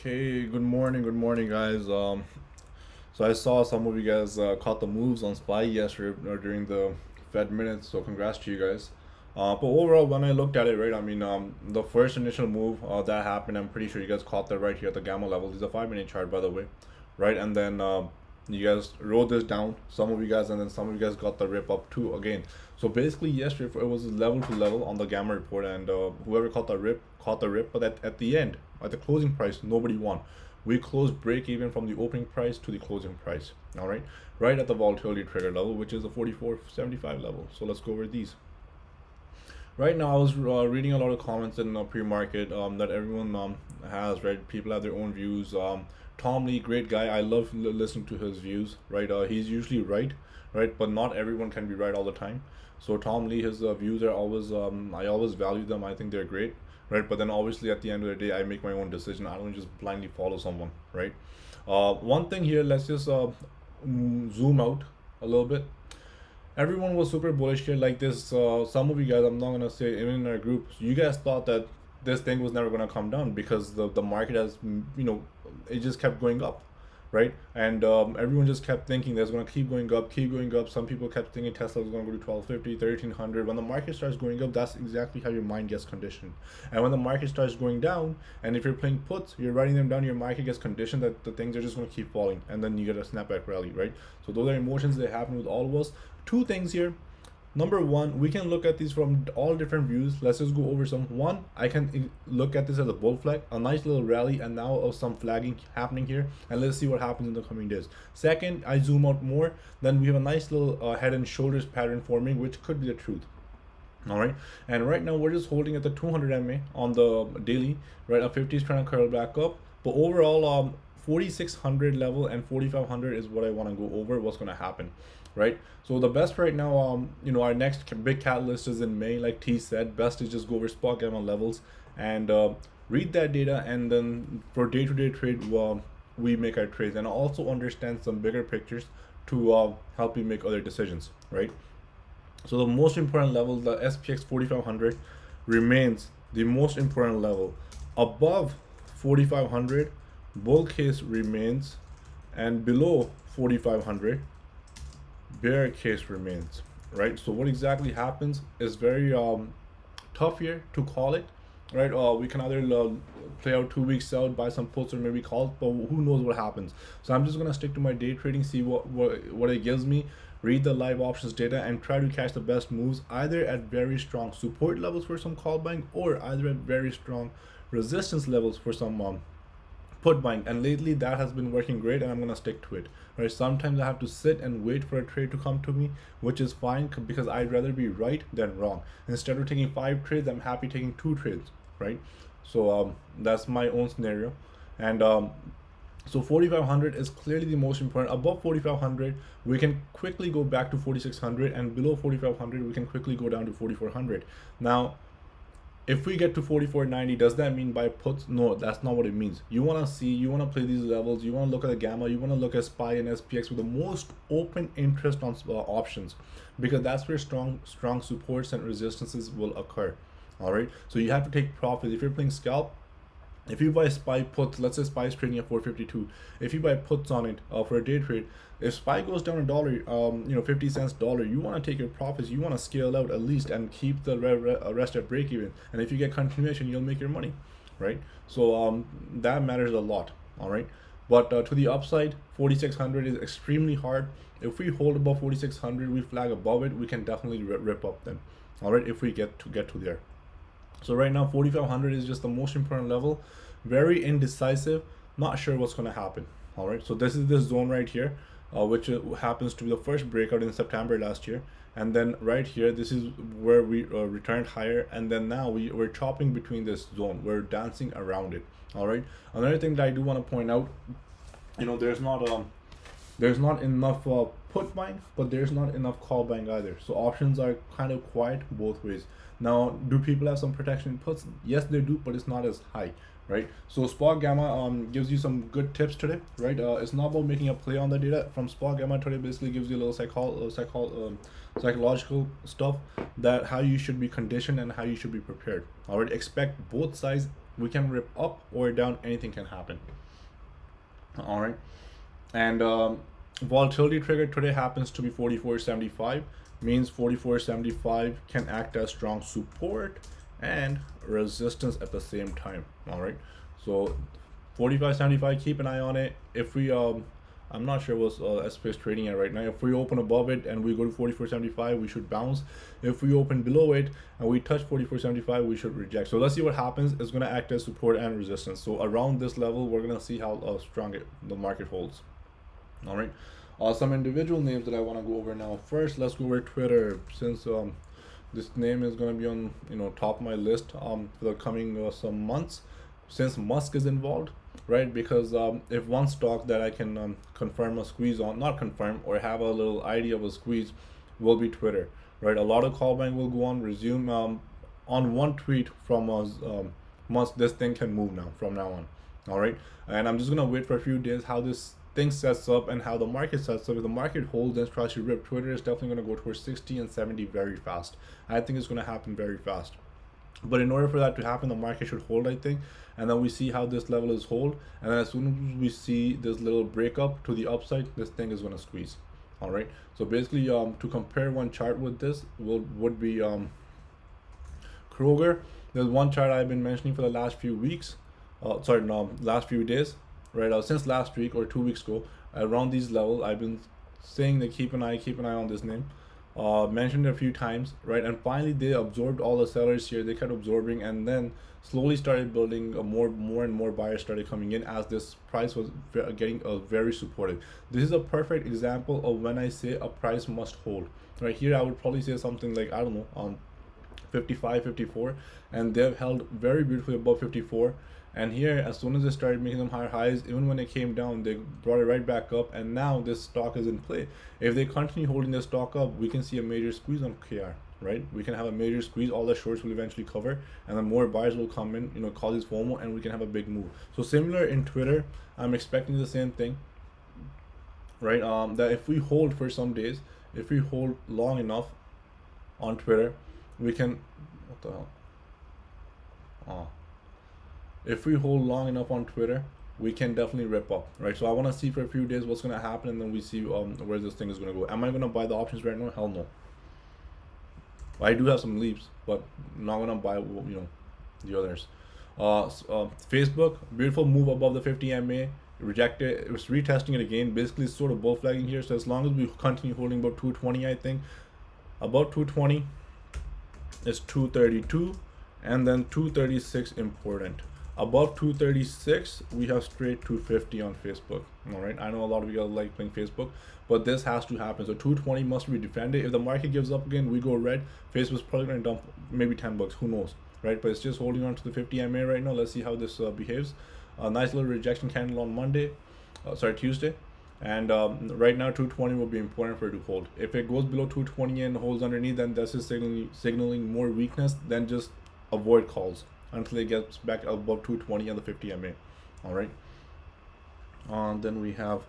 Okay, good morning, guys. So I saw some of you guys caught the moves on SPY yesterday during the Fed minutes. So congrats to you guys. But overall, when I looked at it, right, I mean, the first initial move that happened, I'm pretty sure you guys caught that right here at the gamma level. This is a 5-minute chart, by the way, right? And then you guys wrote this down, some of you guys, and then some of you guys got the rip up too again. So basically, yesterday it was level to level on the gamma report, and whoever caught the rip caught the rip. But at the end, at the closing price, nobody won. We closed break even from the opening price to the closing price. All right at the volatility trigger level, which is the 44.75 level. So let's go over these. Right now, I was reading a lot of comments in pre-market that everyone has, right? People have their own views. Tom Lee, great guy. I love listening to his views, right? He's usually right, but not everyone can be right all the time. So Tom Lee, his views are always, I always value them. I think they're great, right? But then obviously at the end of the day, I make my own decision. I don't just blindly follow someone, right? One thing here, let's just zoom out a little bit. Everyone was super bullish here like this. Some of you guys, I'm not gonna say, even in our group, you guys thought that this thing was never gonna come down because the market has, it just kept going up, right? And everyone just kept thinking that's gonna keep going up, keep going up. Some people kept thinking Tesla was gonna go to 1250, 1300. When the market starts going up, that's exactly how your mind gets conditioned. And when the market starts going down, and if you're playing puts, you're writing them down, your market gets conditioned that the things are just gonna keep falling, and then you get a snapback rally, right? So those are emotions that happen with all of us. Two things here. Number one, we can look at these from all different views. Let's just go over some. One, I can look at this as a bull flag, a nice little rally, and now of some flagging happening here, and let's see what happens in the coming days. Second, I zoom out more, then we have a nice little head and shoulders pattern forming, which could be the truth. All right, and right now we're just holding at the 200 MA on the daily, right? A 50 is trying to curl back up, but overall 4600 level and 4500 is what I want to go over. What's going to happen, right? So the best right now, our next big catalyst is in May, like T said. Best is just go over spot gamma levels and read that data, and then for day-to-day trade, we make our trades and also understand some bigger pictures to help you make other decisions, right? So the most important level, the SPX 4500, remains the most important level. Above 4500, bull case remains, and below 4500, bear case remains, right? So what exactly happens is very tough here to call it, right? We can either play out 2 weeks out, buy some puts, or maybe call it, but who knows what happens. So I'm just gonna stick to my day trading, see what it gives me, read the live options data, and try to catch the best moves either at very strong support levels for some call buying, or either at very strong resistance levels for some put buying. And lately that has been working great, and I'm gonna stick to it, right? Sometimes I have to sit and wait for a trade to come to me, which is fine because I'd rather be right than wrong. Instead of taking 5 trades, I'm happy taking 2 trades, right? So that's my own scenario. And so 4500 is clearly the most important. Above 4500, we can quickly go back to 4600, and below 4500, we can quickly go down to 4400. Now if we get to 44.90, does that mean buy puts? No, that's not what it means. You want to play these levels, you want to look at the gamma, you want to look at SPY and SPX with the most open interest on options, because that's where strong supports and resistances will occur. All right, so you have to take profit. If you're playing scalp, if you buy SPY puts, let's say SPY is trading at 452, if you buy puts on it for a day trade, if SPY goes down $1, 50 cents dollar, you want to take your profits, you want to scale out at least and keep the rest at break even. And if you get continuation, you'll make your money, right? So that matters a lot. All right, but to the upside, 4600 is extremely hard. If we hold above 4600, we flag above it, we can definitely rip up then. All right, if we get to there. So right now 4500 is just the most important level. Very indecisive, not sure what's going to happen. All right, so this is this zone right here, which happens to be the first breakout in September last year. And then right here, this is where we returned higher, and then now we're chopping between this zone, we're dancing around it. All right, another thing that I do want to point out, there's not enough put buying, but there's not enough call buying either. So options are kind of quiet both ways. Now, do people have some protection in puts? Yes, they do, but it's not as high, right? So spot gamma gives you some good tips today, right? It's not about making a play on the data. From spot gamma today basically gives you a little psychological stuff, that how you should be conditioned and how you should be prepared. All right, expect both sides we can rip up or down, anything can happen. All right. And volatility trigger today happens to be 44.75, means 44.75 can act as strong support and resistance at the same time. All right, so 45.75, keep an eye on it. If we I'm not sure what's SPX trading at right now. If we open above it and we go to 44.75, we should bounce. If we open below it and we touch 44.75, we should reject. So let's see what happens. It's going to act as support and resistance. So around this level, we're going to see how strong the market holds. All right. Some individual names that I want to go over now. First, let's go over Twitter, since this name is going to be on top of my list for the coming some months, since Musk is involved. Right, because if one stock that I can confirm a squeeze on, not confirm, or have a little idea of a squeeze, will be Twitter. Right, a lot of callback will go on, resume on one tweet from Musk. This thing can move now from now on. All right, and I'm just gonna wait for a few days how this thing sets up and how the market sets up. If the market holds and tries to rip Twitter, is definitely gonna go towards 60 and 70 very fast. I think it's gonna happen very fast. But in order for that to happen, the market should hold, I think, and then we see how this level is hold, and then as soon as we see this little breakup to the upside, this thing is going to squeeze. All right, so basically to compare one chart with this would be Kroger. There's one chart I've been mentioning for the last few weeks, last few days, right? Since last week or 2 weeks ago, around these levels, I've been saying that keep an eye on this name. Mentioned it a few times, right? And finally they absorbed all the sellers here. They kept absorbing and then slowly started building more and more buyers started coming in as this price was getting very supportive. This is a perfect example of when I say a price must hold. Right here I would probably say something like, I don't know, 55, 54, and they've held very beautifully above 54. And here, as soon as they started making them higher highs, even when it came down, they brought it right back up, and now this stock is in play. If they continue holding this stock up, we can see a major squeeze on KR, right? We can have a major squeeze, all the shorts will eventually cover, and then more buyers will come in, cause this FOMO, and we can have a big move. So similar in Twitter, I'm expecting the same thing, right? That if we hold for some days, if we hold long enough on Twitter, we can, what the hell? If we hold long enough on Twitter, we can definitely rip up, right? So I want to see for a few days what's going to happen, and then we see where this thing is going to go. Am I going to buy the options right now? Hell no. I do have some leaps, but I'm not going to buy the others. Facebook, beautiful move above the 50 MA, rejected. It was retesting it again, basically sort of bull flagging here. So as long as we continue holding about 220, I think about 220 is 232, and then 236 important. Above 236, we have straight 250 on Facebook. All right, I know a lot of you guys like playing Facebook, but this has to happen. So 220 must be defended. If the market gives up again, we go red. Facebook's probably going to dump maybe $10, who knows, right? But it's just holding on to the 50 MA right now. Let's see how this behaves. A nice little rejection candle on Tuesday. And right now 220 will be important for it to hold. If it goes below 220 and holds underneath, then this is signaling more weakness. Then just avoid calls until it gets back above 220 on the 50 MA. All right. Then we have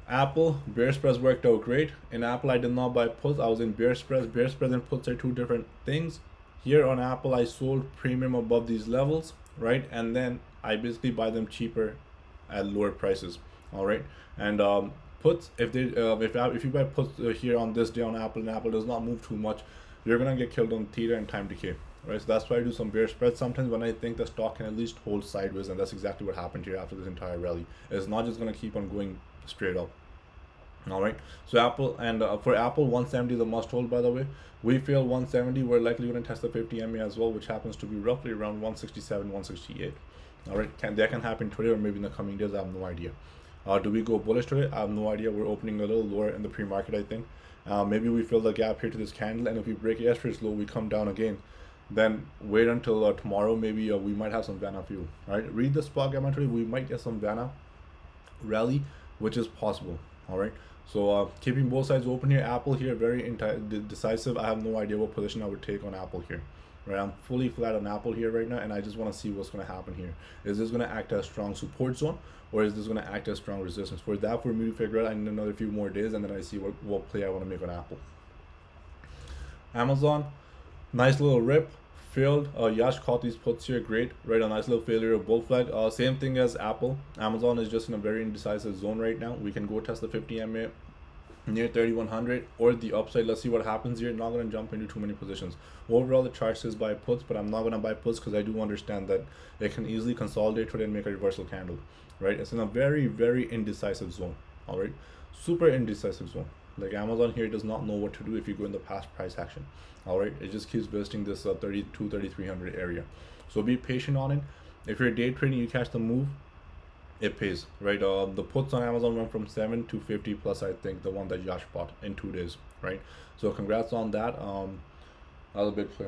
Apple. Bear spreads worked out great. In Apple, I did not buy puts. I was in bear spreads. Bear spreads and puts are two different things. Here on Apple, I sold premium above these levels, right? And then I basically buy them cheaper at lower prices. All right. And puts, if you buy puts here on this day on Apple, and Apple does not move too much, you're gonna get killed on theta and time decay. Right, so that's why I do some bear spreads sometimes when I think the stock can at least hold sideways, and that's exactly what happened here after this entire rally. It's not just going to keep on going straight up. All right, so Apple, and for Apple, 170 is a must hold, by the way. We fail 170, we're likely going to test the 50 MA as well, which happens to be roughly around 167, 168. All right, that can happen today or maybe in the coming days. I have no idea. Do we go bullish today? I have no idea. We're opening a little lower in the pre-market, I think. Maybe we fill the gap here to this candle, and if we break yesterday's low, we come down again. Then wait until tomorrow. Maybe we might have some Vanna fuel. Right, read the spot gamma today. We might get some Vanna rally, which is possible. All right, so keeping both sides open here. Apple here very decisive. I have no idea what position I would take on Apple here. Right, I'm fully flat on Apple here right now, and I just want to see what's going to happen here. Is this going to act as strong support zone, or is this going to act as strong resistance? For that, for me to figure out, I need another few more days, and then I see what play I want to make on Apple. Amazon. Nice little rip, failed. Yash caught these puts here, great, right? A nice little failure of bull flag. Same thing as Apple. Amazon is just in a very indecisive zone right now. We can go test the 50 MA near 3100 or the upside. Let's see what happens here. Not going to jump into too many positions. Overall, the chart says buy puts, but I'm not going to buy puts because I do understand that it can easily consolidate today and make a reversal candle, right? It's in a very, very indecisive zone. All right, super indecisive zone. Like Amazon here does not know what to do if you go in the past price action. All right, it just keeps visiting this 3300 area. So be patient on it. If you're day trading, you catch the move, it pays, right? The puts on Amazon went from 7 to 50 plus, I think, the one that Yash bought in 2 days, right? So congrats on that. That was a big play.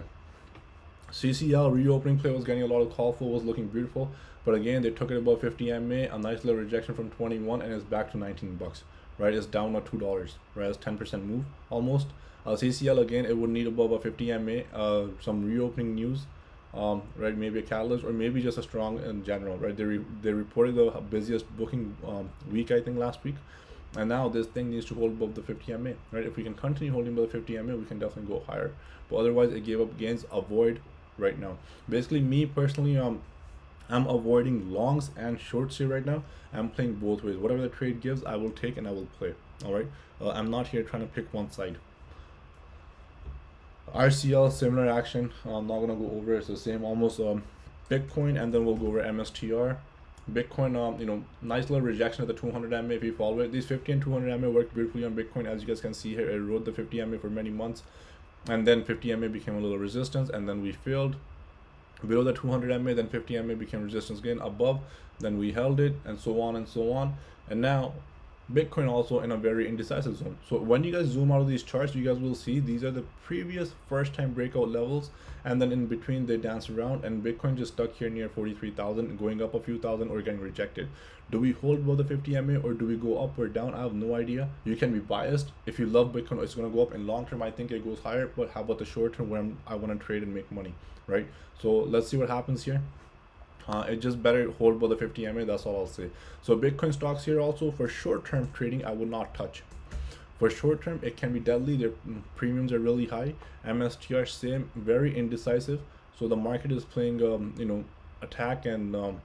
CCL reopening play was getting a lot of call for, was looking beautiful, but again they took it above 50 MA, a nice little rejection from 21, and it's back to 19 bucks, right? It's down at $2, right? It's 10% move almost. CCL again, it would need above a 50 MA, some reopening news, right? Maybe a catalyst or maybe just a strong in general, right? They reported the busiest booking week, I think, last week, and now this thing needs to hold above the 50 MA, right? If we can continue holding above the 50 MA, we can definitely go higher, but otherwise it gave up gains. Avoid right now. Basically, me personally, I'm avoiding longs and shorts here right now. I'm playing both ways. Whatever the trade gives, I will take and I will play. All right, I'm not here trying to pick one side. RCL, similar action. I'm not gonna go over it. It's the same, almost Bitcoin, and then we'll go over MSTR. Bitcoin, nice little rejection at the 200 MA. If you follow it, these 50 and 200 MA worked beautifully on Bitcoin. As you guys can see here, it rode the 50 MA for many months, and then 50 MA became a little resistance, and then we failed below the 200 MA. Then 50 MA became resistance again above, then we held it, and so on and so on. And now Bitcoin also in a very indecisive zone. So when you guys zoom out of these charts, you guys will see these are the previous first time breakout levels, and then in between they dance around, and Bitcoin just stuck here near 43,000, going up a few thousand or getting rejected. Do we hold above the 50 MA or do we go up or down? I have no idea. You can be biased. If you love Bitcoin, it's going to go up. In long term, I think it goes higher, but how about the short term where I want to trade and make money, right? So let's see what happens here. It just better hold above the 50 MA, that's all I'll say. So Bitcoin stocks here also, for short-term trading, I would not touch. For short term, it can be deadly. Their premiums are really high. MSTR, same, very indecisive. So the market is playing, attack and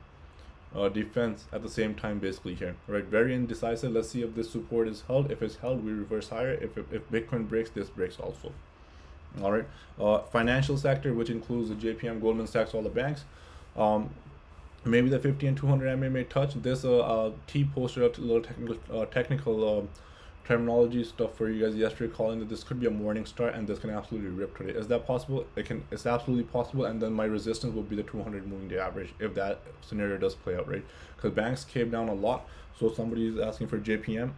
defense at the same time, basically here, right? Very indecisive. Let's see if this support is held. If it's held, we reverse higher. If Bitcoin breaks, this breaks also. All right. Financial sector, which includes the JPM, Goldman Sachs, all the banks. Maybe the 50 and 200 MA may touch. This T posted a little technical terminology stuff for you guys yesterday, calling that this could be a morning star and this can absolutely rip today. Is that possible? It's absolutely possible, and then my resistance will be the 200 moving day average if that scenario does play out, right? Because banks came down a lot. So somebody is asking for JPM.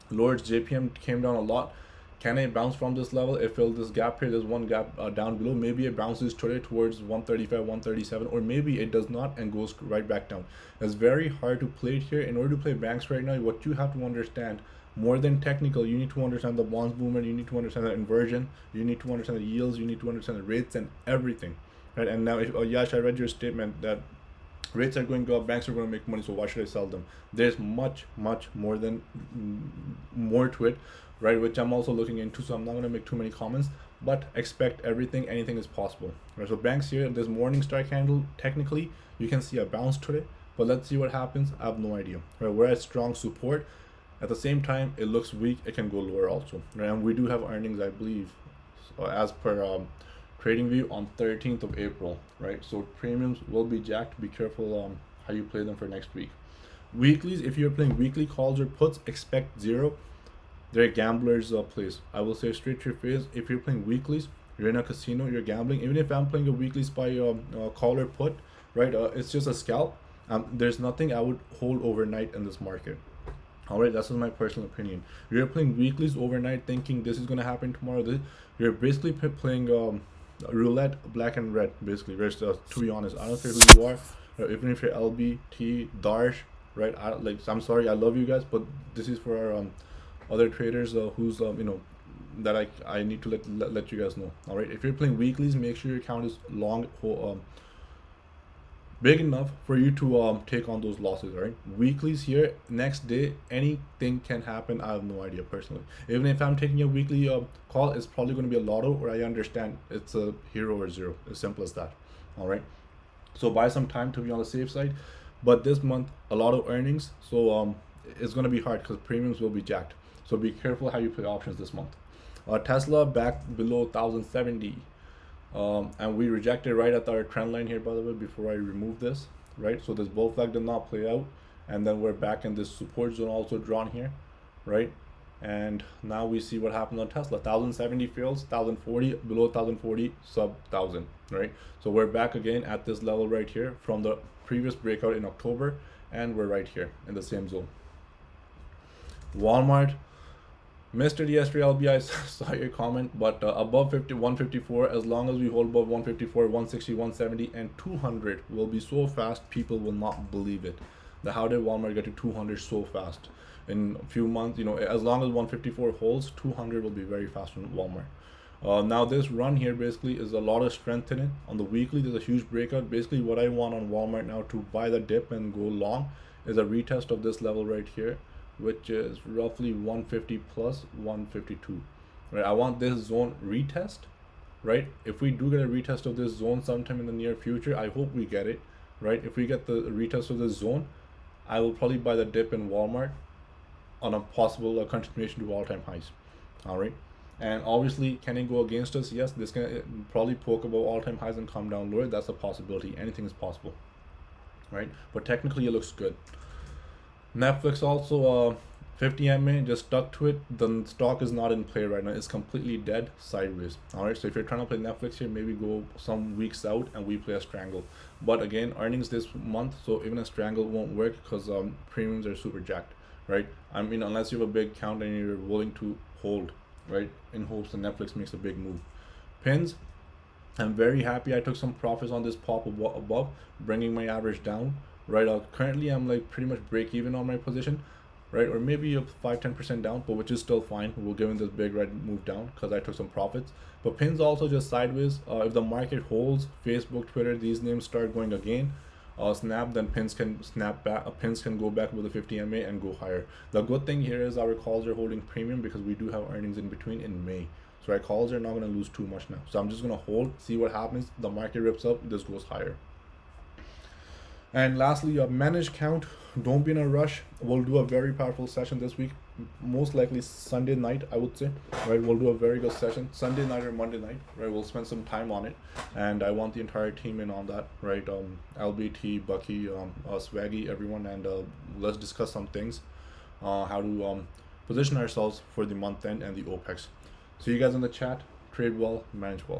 Lord's JPM came down a lot. Can it bounce from this level? It filled this gap here. There's one gap down below. Maybe it bounces today towards 135, 137, or maybe it does not and goes right back down. It's very hard to play it here. In order to play banks right now, what you have to understand, more than technical, you need to understand the bonds movement, you need to understand the inversion, you need to understand the yields, you need to understand the rates and everything, right? And now, Yash, I read your statement that rates are going up, banks are going to make money, so why should I sell them? There's much more to it, right? Which I'm also looking into, so I'm not going to make too many comments, but expect everything, anything is possible, right? So banks here, this morning star candle, technically you can see a bounce today, but let's see what happens. I have no idea, right? We're at strong support. At the same time, it looks weak. It can go lower also, right? And we do have earnings, I believe, as per trading view on 13th of April, right? So premiums will be jacked. Be careful how you play them for next week. Weeklies, if you're playing weekly calls or puts, expect zero. They're gamblers' plays. I will say straight to your face, if you're playing weeklies, you're in a casino, you're gambling. Even if I'm playing a weekly SPY call or put, right? It's just a scalp. There's nothing I would hold overnight in this market. Alright, that's my personal opinion. You're playing weeklies overnight thinking this is going to happen tomorrow. You're basically playing roulette, black and red, basically. To be honest, I don't care who you are, even if you're LB, T, Darsh, right? I'm sorry, I love you guys, but this is for our other traders who's that I need to let you guys know. Alright, if you're playing weeklies, make sure your account is long, big enough for you to take on those losses, right? Weeklies here, next day, anything can happen. I have no idea personally. Even if I'm taking a weekly call, it's probably going to be a lotto, or I understand it's a hero or zero. As simple as that. All right. So buy some time to be on the safe side. But this month, a lot of earnings, so it's going to be hard because premiums will be jacked. So be careful how you play options this month. Tesla back below 1070. And we rejected right at our trend line here, by the way, before I remove this, right? So this bull flag did not play out, and then we're back in this support zone also drawn here, right? And now we see what happens on Tesla. 1070 fails, 1040, below 1040, sub 1000, right? So we're back again at this level right here from the previous breakout in October, and we're right here in the same zone. Walmart, Mr. yesterday LB, I saw your comment, but above 154, as long as we hold above 154, 160, 170, and 200 will be so fast, people will not believe it. How did Walmart get to 200 so fast? In a few months, as long as 154 holds, 200 will be very fast on Walmart. Now this run here basically is a lot of strength in it. On the weekly, there's a huge breakout. Basically, what I want on Walmart now to buy the dip and go long is a retest of this level right here, which is roughly 150 plus 152, right? I want this zone retest, right? If we do get a retest of this zone sometime in the near future, I hope we get it, right? If we get the retest of this zone, I will probably buy the dip in Walmart on a possible continuation to all-time highs. All right. And obviously, can it go against us? Yes, this can probably poke above all-time highs and come down lower. That's a possibility. Anything is possible, right? But technically, it looks good. Netflix also 50 MA, just stuck to it. The stock is not in play right now. It's completely dead sideways. All right. So if you're trying to play Netflix here, maybe go some weeks out and we play a strangle. But again, earnings this month, so even a strangle won't work because premiums are super jacked. Right? I mean, unless you have a big count and you're willing to hold, right? In hopes that Netflix makes a big move. Pins, I'm very happy I took some profits on this pop above, bringing my average down. Right? Currently, I'm like pretty much break even on my position, right? Or maybe up 5-10% down, but which is still fine. We're giving this big red move down because I took some profits. But pins also just sideways. If the market holds, Facebook, Twitter, these names start going again. Snap, then pins can snap back. Pins can go back with the 50 MA and go higher. The good thing here is our calls are holding premium because we do have earnings in between in May. So our calls are not going to lose too much now. So I'm just going to hold, see what happens. The market rips up, this goes higher. And lastly, your managed count. Don't be in a rush. We'll do a very powerful session this week. Most likely Sunday night, I would say. Right, we'll do a very good session Sunday night or Monday night. Right, we'll spend some time on it, and I want the entire team in on that. Right, LBT, Bucky, Swaggy, everyone, and let's discuss some things, how to position ourselves for the month end and the OPEX. See you guys in the chat. Trade well, manage well.